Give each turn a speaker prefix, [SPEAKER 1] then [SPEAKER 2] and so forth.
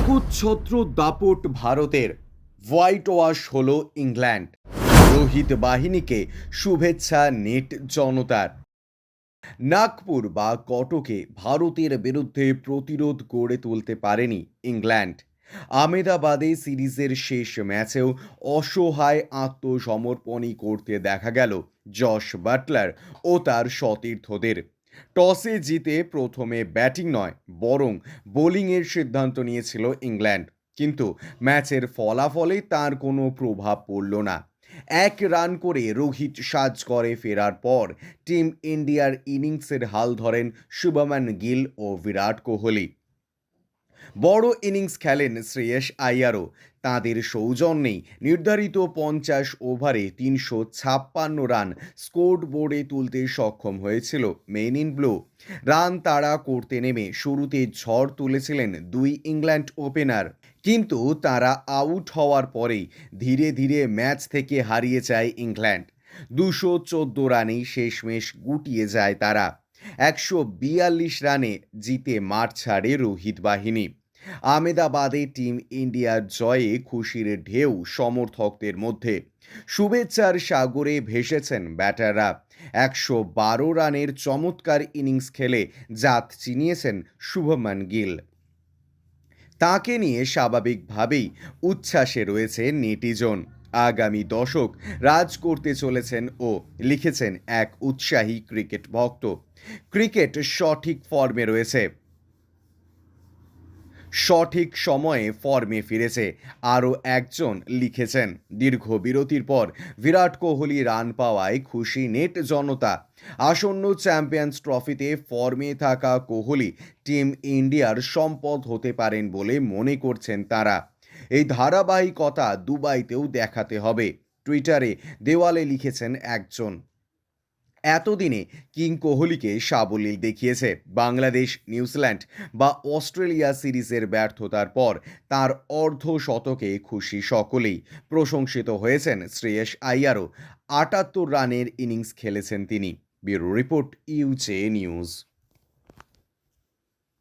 [SPEAKER 1] একচ্ছত্র দাপট ভারতের, হোয়াইট ওয়াশ হলো ইংল্যান্ড। রোহিত বাহিনীকে শুভেচ্ছা নেট জনতার। নাগপুর বা কটকে ভারতের বিরুদ্ধে প্রতিরোধ গড়ে তুলতে পারেনি ইংল্যান্ড। আহমেদাবাদে সিরিজের শেষ ম্যাচেও অসহায় আত্মসমর্পণই করতে দেখা গেল জশ বাটলার ও তার সতীর্থদের। টসে জিতে প্রথমে ব্যাটিং নয় বরং বোলিংয়ের সিদ্ধান্ত নিয়েছিল ইংল্যান্ড, কিন্তু ম্যাচের ফলাফলে তার কোনো প্রভাব পড়ল না। 1 রান করে রোহিত সাজ করে ফেরার পর টিম ইন্ডিয়ার ইনিংসের হাল ধরেন শুভমান গিল ও বিরাট কোহলি। বড় ইনিংস খেলেন শ্রেয়স আইয়ারও। তাঁদের সৌজন্যেই নির্ধারিত 50 ওভারে 356 রান স্কোর বোর্ডে তুলতে সক্ষম হয়েছিল মেন ইন ব্লু। রান তাড়া করতে নেমে শুরুতে ঝড় তুলেছিলেন দুই ইংল্যান্ড ওপেনার, কিন্তু তারা আউট হওয়ার পরেই ধীরে ধীরে ম্যাচ থেকে হারিয়ে যায় ইংল্যান্ড। 214 রানেই শেষমেশ গুটিয়ে যায় তারা। 142 রানে জিতে মাঠ ছাড়ে রোহিত বাহিনী। আহমেদাবাদে টিম ইন্ডিয়ার জয়ে খুশির ঢেউ সমর্থকদের মধ্যে। শুভেচ্ছার সাগরে ভেসেছেন ব্যাটাররা। 112 রানের চমৎকার ইনিংস খেলে জাত চিনিয়েছেন শুভমান গিল। তাকে নিয়ে স্বাভাবিকভাবেই উচ্ছ্বাসে রয়েছে নেটিজন। আগামী দশক রাজ করতে চলেছেন ও লিখেছেন এক উৎসাহী ক্রিকেট ভক্ত। ক্রিকেট সঠিক ফর্মে রয়েছে, সঠিক সময়ে ফর্মে ফিরেছে, আরও একজন লিখেছেন। দীর্ঘ বিরতির পর বিরাট কোহলি রান পাওয়ায় খুশি নেট জনতা। আসন্ন চ্যাম্পিয়ন্স ট্রফিতে ফর্মে থাকা কোহলি টিম ইন্ডিয়ার সম্পদ হতে পারেন বলে মনে করছেন তারা। এই ধারাবাহিকতা দুবাইতেও দেখাতে হবে, টুইটারে দেওয়ালে লিখেছেন একজন। এতদিনে কিং কোহলিকে সাবলীল দেখিয়েছে। বাংলাদেশ নিউজিল্যান্ড বা অস্ট্রেলিয়া সিরিজের ব্যর্থতার পর তার অর্ধশতকে খুশি সকলেই। প্রশংসিত হয়েছেন শ্রেয়স আইয়ারও। 78 রানের ইনিংস খেলেছেন তিনি। ব্যুরো রিপোর্ট, ইউজে নিউজ।